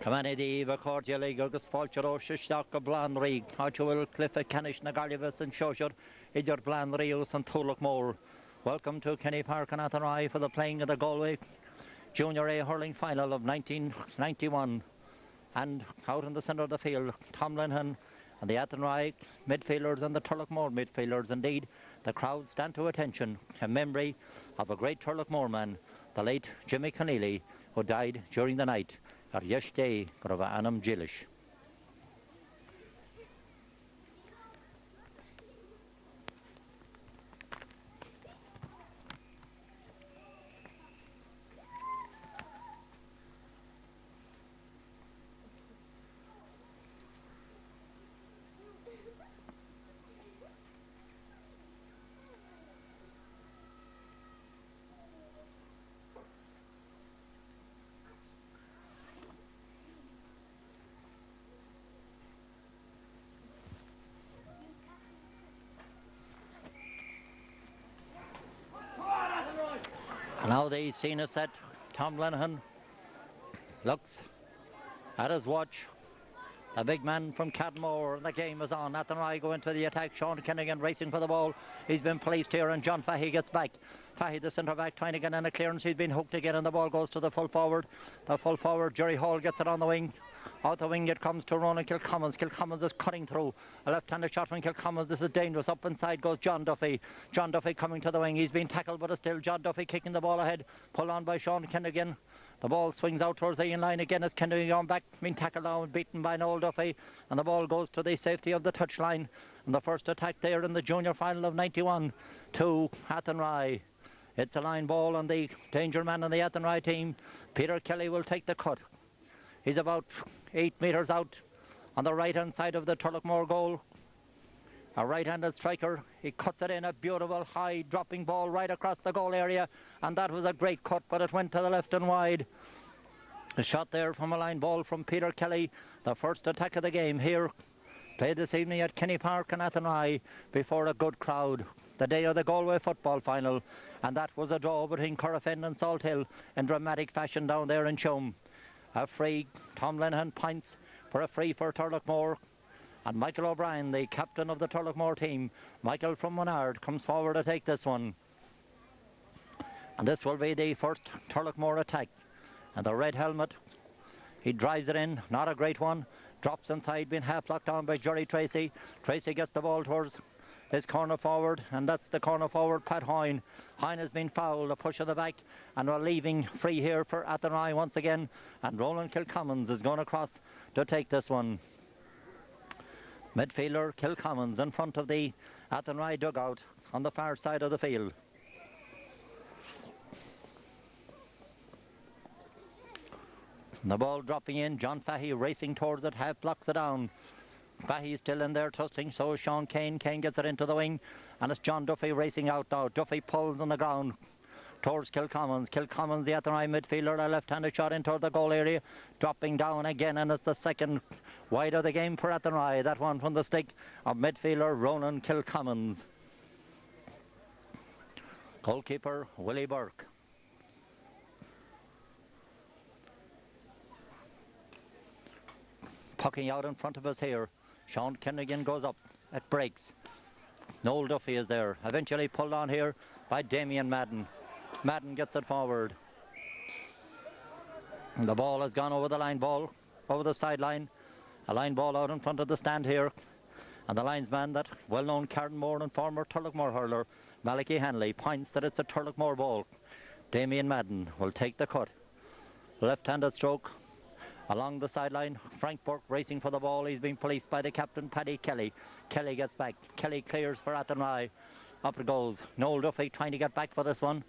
Cumani the Eva Cordially, Gurgus Falchero, Shishak, Blanry, Archewell, Cliff, Canish, Nagalivus, and Shosher, Idir Blanrius, and Turloughmore. Welcome to Kenny Park and Athenry for the playing of the Galway Junior A hurling final of 1991. And out in the centre of the field, Tom Lennon and the Athenry midfielders and the Turloughmore midfielders. Indeed, the crowd stand to attention in memory of a great Turloughmore man, the late Jimmy Conneely, who died during the night. Ar yesterday, Grava Anam Jilish. Now the scene is set. Tom Lenihan looks at his watch. The big man from Cadmore, the game is on. Athenry go into the attack. Sean Kinnigan racing for the ball. He's been policed here, and John Fahey gets back. Fahey, the centre back, trying to get in a clearance. He's been hooked again, and the ball goes to the full forward. The full forward, Jerry Hall, gets it on the wing. Out the wing it comes to Ronan Kilcommons. Kilcommons is cutting through. A left-handed shot from Kilcommons. This is dangerous. Up inside goes John Duffy. John Duffy coming to the wing. He's been tackled, but it's still John Duffy kicking the ball ahead. Pulled on by Sean Kinnigan. The ball swings out towards the in-line again as Kennedy on back, being tackled now and beaten by Noel Duffy, and the ball goes to the safety of the touchline. And the first attack there in the junior final of 91 to Athenry. It's a line ball, and the danger man on the Athenry team, Peter Kelly, will take the cut. He's about 8 metres out on the right-hand side of the Turloughmore goal. A right-handed striker, he cuts it in, a beautiful high dropping ball right across the goal area, and that was a great cut, but it went to the left and wide. A shot there from a line ball from Peter Kelly, the first attack of the game here, played this evening at Kenny Park and Athenry before a good crowd. The day of the Galway football final, and that was a draw between Corofin and Salthill in dramatic fashion down there in Chum. A free, Tom Lenihan points for a free for Turloughmore. And Michael O'Brien, the captain of the Turloughmore team, Michael from Menard, comes forward to take this one. And this will be the first Turloughmore attack. And the red helmet, he drives it in, not a great one. Drops inside, being half blocked on by Jerry Tracy. Tracy gets the ball towards his corner forward, and that's the corner forward, Pat Hoyne. Hoyne has been fouled, a push of the back, and we're leaving free here for Athenry once again. And Roland Kilcommons is going across to take this one. Midfielder Kilcommons in front of the Athenry dugout on the far side of the field. The ball dropping in, John Fahey racing towards it, half blocks it down. Fahey is still in there tussling, so is Sean Kane. Kane gets it into the wing, and it's John Duffy racing out now. Duffy pulls on the ground towards Kilcommons. Kilcommons, the Athenry midfielder, a left-handed shot into the goal area, dropping down again, and it's the second wide of the game for Athenry. That one from the stick of midfielder Ronan Kilcommons. Goalkeeper Willie Burke. Pucking out in front of us here. Sean Kinnigan goes up. It breaks. Noel Duffy is there. Eventually pulled on here by Damien Madden. Madden gets it forward. And the ball has gone over the line ball, over the sideline. A line ball out in front of the stand here. And the linesman, that well-known Cardenmore and former Turloughmore hurler, Malachi Hanley, points that it's a Turloughmore ball. Damien Madden will take the cut. Left-handed stroke. Along the sideline, Frank Burke racing for the ball. He's been policed by the captain, Paddy Kelly. Kelly gets back. Kelly clears for Athenry. Up it goes. Noel Duffy trying to get back for this one.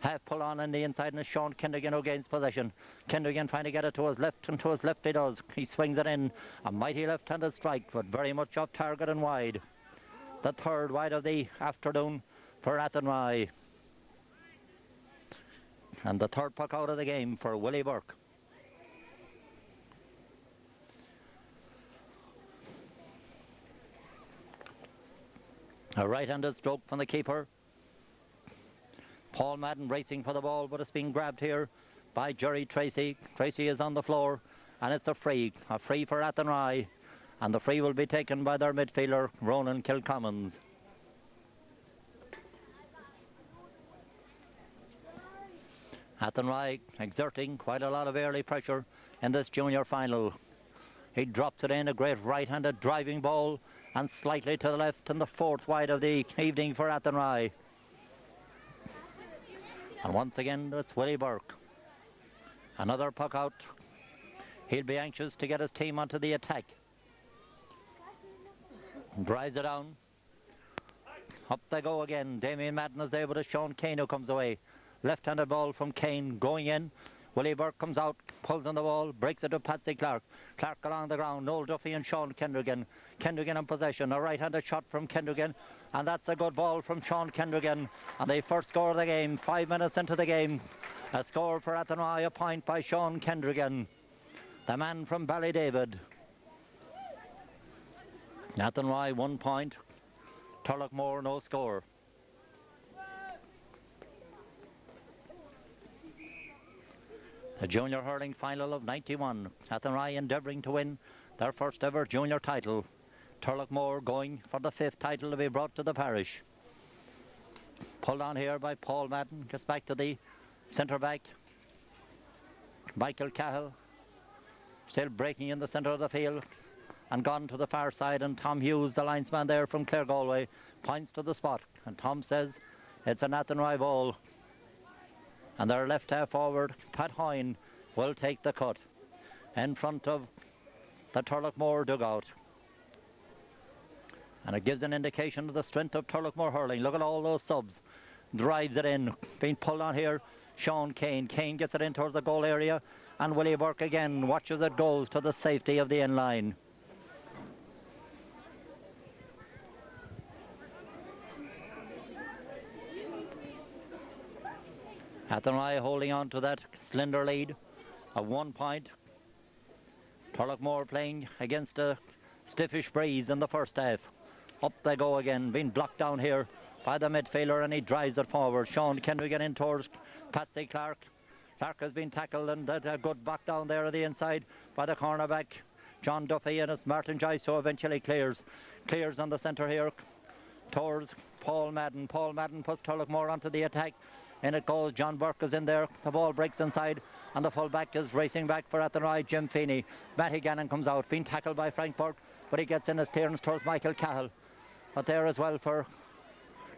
Half pull on the inside, and it's Sean Kinnigan who gains possession. Kinnigan trying to get it to his left, and to his left he does. He swings it in. A mighty left-handed strike, but very much off target and wide. The third wide of the afternoon for Athenry. And the third puck out of the game for Willie Burke. A right-handed stroke from the keeper. Paul Madden racing for the ball, but it's being grabbed here by Jerry Tracy. Tracy is on the floor, and it's a free for Athenry, and the free will be taken by their midfielder Ronan Kilcommons. Athenry exerting quite a lot of early pressure in this junior final. He drops it in, a great right-handed driving ball, and slightly to the left, and the fourth wide of the evening for Athenry. And once again, it's Willie Burke. Another puck out. He'll be anxious to get his team onto the attack. Drives it down. Up they go again. Damien Madden is there, but it's Sean Kane who comes away. Left-handed ball from Kane going in. Willie Burke comes out, pulls on the ball, breaks it to Patsy Clark. Clark along the ground, Noel Duffy and Sean Kendrigan. Kendrigan in possession, a right-handed shot from Kendrigan, and that's a good ball from Sean Kendrigan. And the first score of the game, 5 minutes into the game. A score for Athenry, a point by Sean Kendrigan, the man from Ballydavid. Athenry 1 point, Turloughmore no score. The junior hurling final of 91. Athenry endeavouring to win their first ever junior title. Turloughmore going for the 5th title to be brought to the parish. Pulled on here by Paul Madden. Gets back to the centre back. Michael Cahill still breaking in the centre of the field and gone to the far side. And Tom Hughes, the linesman there from Clare Galway, points to the spot. And Tom says it's an Athenry ball. And their left half forward, Pat Hoyne, will take the cut in front of the Turloughmore dugout. And it gives an indication of the strength of Turloughmore hurling. Look at all those subs. Drives it in. Being pulled on here, Sean Kane. Kane gets it in towards the goal area. And Willie Burke again watches it goes to the safety of the end line. Athenry holding on to that slender lead of 1 point. Turloughmore playing against a stiffish breeze in the first half. Up they go again, being blocked down here by the midfielder, and he drives it forward. Sean Kendrigan in towards Patsy Clark. Clark has been tackled, and a good back down there at the inside by the cornerback John Duffy, and it's Martin Joyce who eventually clears on the centre here towards Paul Madden. Paul Madden puts Turloughmore onto the attack. In it goes. John Burke is in there. The ball breaks inside, and the full-back is racing back for Athenry, Jim Feeney. Matty Gannon comes out, being tackled by Frank Burke, but he gets in his clearance towards Michael Cahill. But there as well for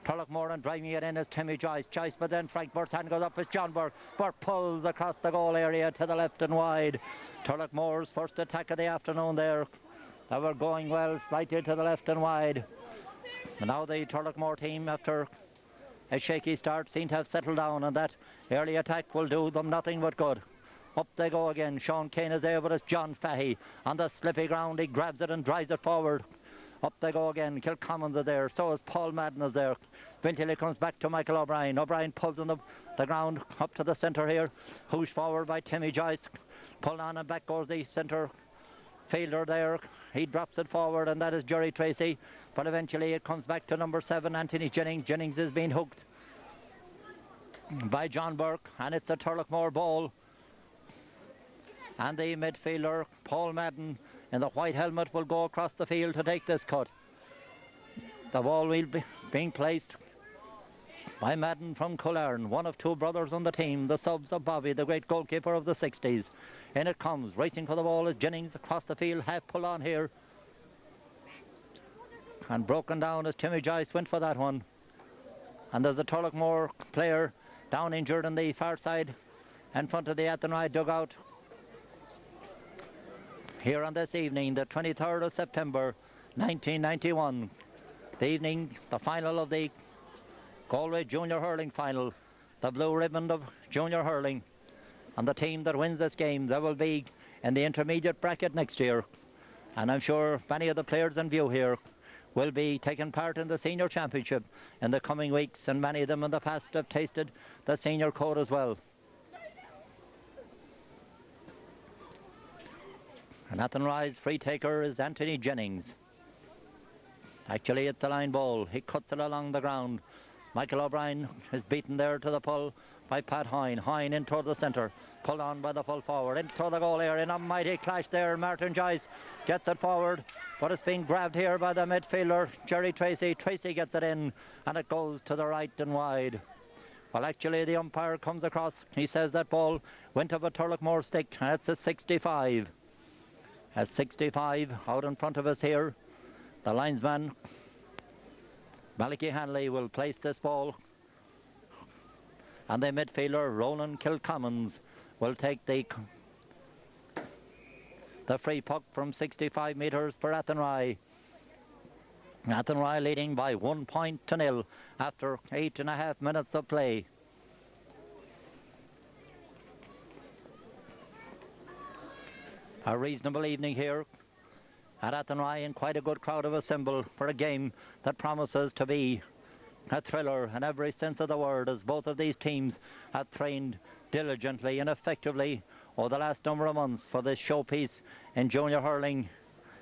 Turloughmore, and driving it in is Timmy Joyce. But then Frank Burke's hand goes up as John Burke. Burke pulls across the goal area to the left and wide. Turloughmore's first attack of the afternoon there. They were going well, slightly to the left and wide. And now the Turloughmore team, after a shaky start, seem to have settled down, and that early attack will do them nothing but good. Up they go again. Sean Kane is there, but it's John Fahey on the slippy ground. He grabs it and drives it forward. Up they go again. Kilcommons are there. So is Paul Madden is there. Eventually comes back to Michael O'Brien. O'Brien pulls on the ground up to the centre here. Who's forward by Timmy Joyce. Pulled on, and back goes the centre fielder there. He drops it forward, and that is Jerry Tracy. But eventually it comes back to number 7, Anthony Jennings. Jennings is being hooked by John Burke, and it's a Turloughmore ball. And the midfielder, Paul Madden, in the white helmet, will go across the field to take this cut. The ball will be being placed by Madden from Cullarn, one of 2 brothers on the team, the subs of Bobby, the great goalkeeper of the 60s. In it comes, racing for the ball is Jennings across the field, half pull on here. And broken down as Timmy Joyce went for that one. And there's a Turloughmore player down injured on the far side in front of the Athenry dugout. Here on this evening, the 23rd of September 1991, the evening, the final of the Galway Junior Hurling Final, the blue ribbon of junior hurling. And the team that wins this game, they will be in the intermediate bracket next year. And I'm sure many of the players in view here will be taking part in the senior championship in the coming weeks, and many of them in the past have tasted the senior code as well. And Athenry's free taker is Anthony Jennings. Actually, it's a line ball. He cuts it along the ground. Michael O'Brien is beaten there to the pull. by Pat Hine. Hine in toward the centre. Pulled on by the full forward. Into the goal area. In a mighty clash there. Martin Joyce gets it forward. But it's being grabbed here by the midfielder, Jerry Tracy. Tracy gets it in. And it goes to the right and wide. Well, actually, the umpire comes across. He says that ball went up a Turloughmore stick. And it's a 65. A 65 out in front of us here. The linesman, Malachy Hanley, will place this ball. And the midfielder, Ronan Kilcommons, will take the free puck from 65 metres for Athenry. Athenry leading by 1-0 after 8.5 minutes of play. A reasonable evening here at Athenry, and quite a good crowd have assembled for a game that promises to be a thriller in every sense of the word, as both of these teams have trained diligently and effectively over the last number of months for this showpiece in junior hurling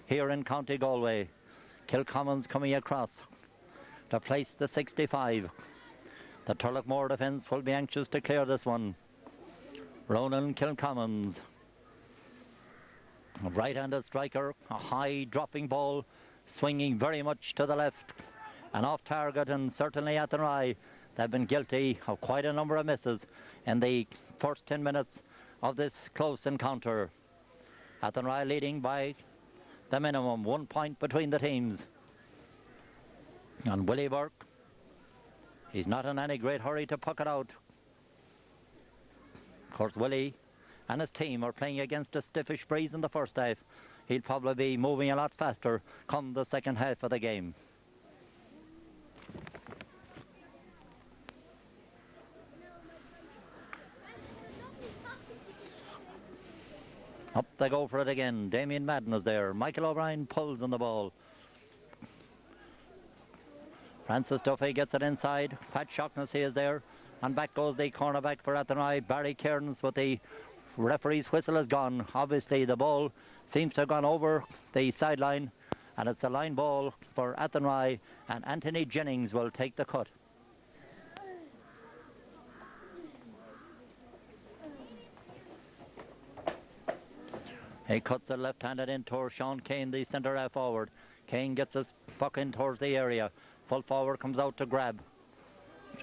here in County Galway. Kilcommons coming across to place the 65. The Turloughmore defence will be anxious to clear this one. Ronan Kilcommons, a right-handed striker, a high dropping ball, swinging very much to the left and off target, and certainly Athenry, they've been guilty of quite a number of misses in the first 10 minutes of this close encounter. Athenry leading by the minimum, 1 point between the teams. And Willie Burke, he's not in any great hurry to puck it out. Of course, Willie and his team are playing against a stiffish breeze in the first half. He'll probably be moving a lot faster come the second half of the game. Up they go for it again. Damien Madden is there. Michael O'Brien pulls on the ball. Francis Duffy gets it inside. Pat Shocknessy is there. And back goes the cornerback for Athenry, Barry Cairns, but the referee's whistle is gone. Obviously the ball seems to have gone over the sideline, and it's a line ball for Athenry, and Anthony Jennings will take the cut. He cuts it left-handed in towards Sean Kane, the centre half forward. Kane gets his puck in towards the area. Full forward comes out to grab.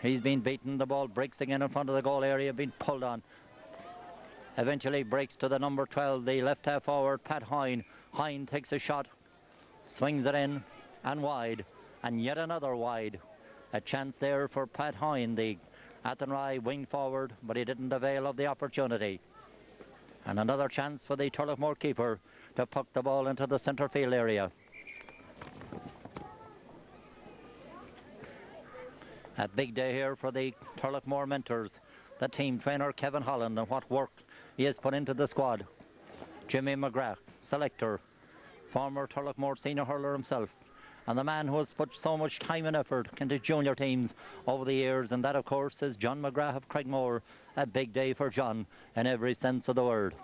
He's been beaten. The ball breaks again in front of the goal area, being pulled on. Eventually breaks to the number 12, the left half forward, Pat Hine. Hine takes a shot, swings it in and wide, and yet another wide. A chance there for Pat Hine, the Athenry wing forward, but he didn't avail of the opportunity. And another chance for the Turloughmore keeper to puck the ball into the centre field area. A big day here for the Turloughmore mentors, the team trainer Kevin Holland, and what work he has put into the squad. Jimmy McGrath, selector, former Turloughmore senior hurler himself, and the man who has put so much time and effort into junior teams over the years, and that of course is John McGrath of Craigmore. A big day for John in every sense of the word.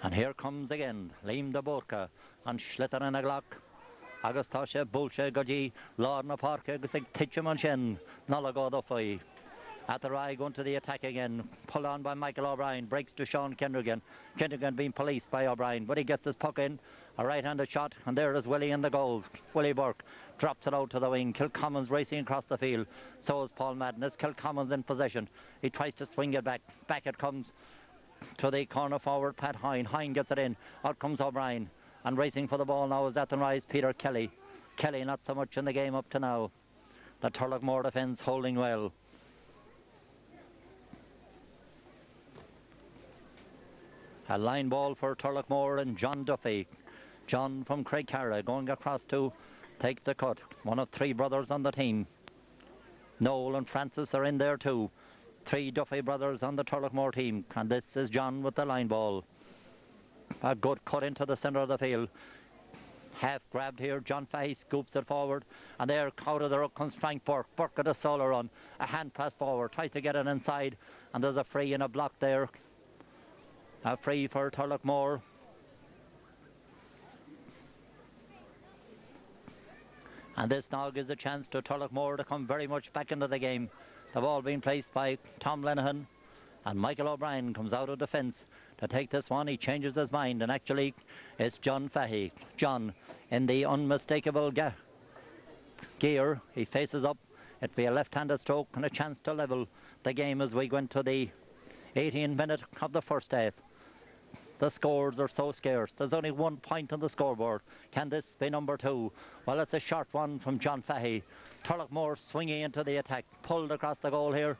And here comes again Liam de Borca and Schlitter in a Glock. Agus tá sé búlse go dtí lár na parca agus ag tiitse man sin nula go do faoi. Athenry going to the attack again, pulled on by Michael O'Brien, breaks to Sean Kendrigan. Kendrigan being policed by O'Brien, but he gets his puck in, a right-handed shot, and there is Willie in the goals. Willie Burke drops it out to the wing. Kilcommons racing across the field, so is Paul Madden. It's Kilcommons in possession. He tries to swing it back. Back it comes to the corner forward, Pat Hine. Hine gets it in. Out comes O'Brien. And racing for the ball now is Athenry's Peter Kelly. Kelly not so much in the game up to now. The Turloughmore defence holding well. A line ball for Turloughmore and John Duffy. John from Craigcarra going across to take the cut. One of three brothers on the team. Noel and Francis are in there too. Three Duffy brothers on the Turloughmore team. And this is John with the line ball. A good cut into the centre of the field. Half grabbed here. John Fahey scoops it forward. And there, out of the ruck comes Frank Burke. Burke at a solo run. A hand pass forward. Tries to get it inside. And there's a free and a block there. A free for Turloughmore. And this now gives a chance to Turloughmore to come very much back into the game. The ball being placed by Tom Lenihan, and Michael O'Brien comes out of defence to take this one. He changes his mind, and actually it's John Fahey. John in the unmistakable gear. He faces up. It'll be a left-handed stroke and a chance to level the game as we go into the 18th minute of the first half. The scores are so scarce. There's only 1 point on the scoreboard. Can this be number 2? Well, it's a short one from John Fahey. Turloughmore swinging into the attack. Pulled across the goal here.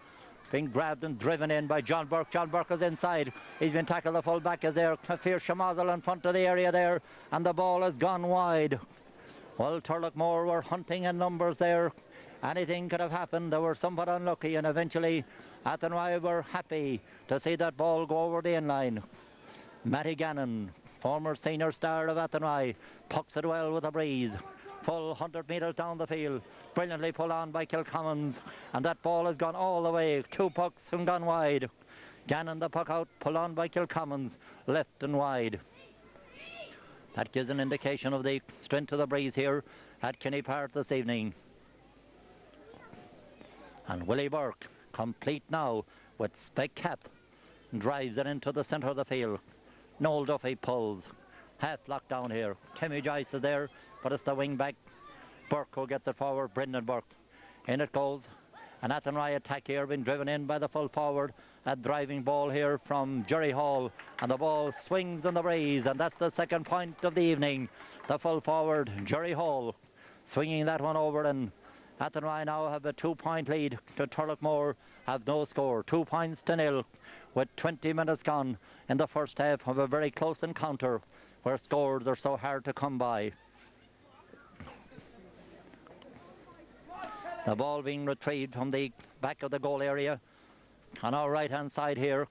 Being grabbed and driven in by John Burke. John Burke is inside. He's been tackled. The full back is there. Kafir Shamazal in front of the area there. And the ball has gone wide. Well, Turloughmore were hunting in numbers there. Anything could have happened. They were somewhat unlucky, and eventually Athenry were happy to see that ball go over the inline. Matty Gannon, former senior star of Athenry, pucks it well with a breeze. Full 100 metres down the field. Brilliantly pulled on by Kilcommons. And that ball has gone all the way. 2 pucks and gone wide. Gannon the puck out, pulled on by Kilcommons. Left and wide. That gives an indication of the strength of the breeze here at Kinney Park this evening. And Willie Burke, complete now with spec cap, drives it into the centre of the field. Noel Duffy pulls. Half locked down here. Timmy Joyce is there, but it's the wing back Burke who gets it forward. Brendan Burke. In it goes. An Athenry attack here, being driven in by the full forward. A driving ball here from Jerry Hall, and the ball swings in the breeze, and that's the second point of the evening. The full forward, Jerry Hall, swinging that one over, and Athenry now have a 2-point lead to Turloughmore, have no score. 2 points to nil with 20 minutes gone in the first half of a very close encounter where scores are so hard to come by. The ball being retrieved from the back of the goal area on our right hand side here,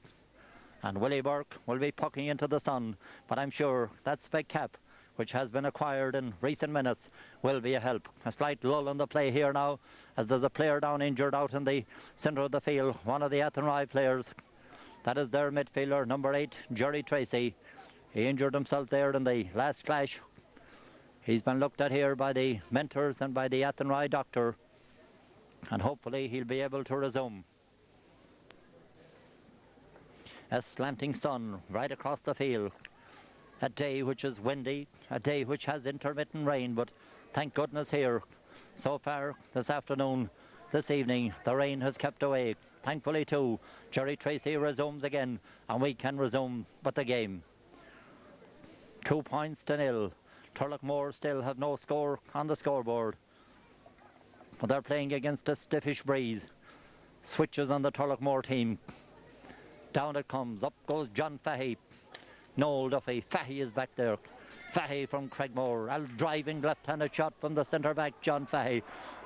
and Willie Burke will be pucking into the sun, but I'm sure that spec cap which has been acquired in recent minutes will be a help. A slight lull in the play here now as there's a player down injured out in the centre of the field, one of the Athenry players. That is their midfielder, number 8, Jerry Tracy. He injured himself there in the last clash. He's been looked at here by the mentors and by the Athenry doctor, and hopefully he'll be able to resume. A slanting sun right across the field. A day which is windy, a day which has intermittent rain, but thank goodness here, so far this afternoon, this evening, the rain has kept away. Thankfully too, Jerry Tracy resumes again, and we can resume but the game. 2 points to nil. Turloughmore still have no score on the scoreboard, but they're playing against a stiffish breeze. Switches on the Turloughmore team. Down it comes, up goes John Fahey. Noel Duffy, Fahey is back there. Fahey from Craigmore, a driving left-handed shot from the centre-back John Fahey.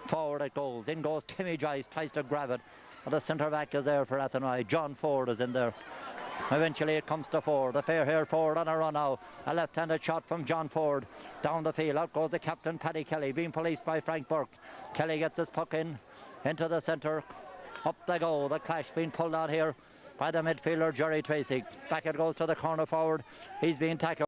Forward it goes, in goes Timmy Joyce, tries to grab it, but the centre-back is there for Athenry. John Ford is in there. Eventually it comes to Ford, the fair-haired Ford on a run now. A left-handed shot from John Ford. Down the field, out goes the captain Paddy Kelly, being policed by Frank Burke. Kelly gets his puck in, into the centre. Up they go, the clash being pulled out here by the midfielder Jerry Tracy. Back it goes to the corner forward. He's being tackled.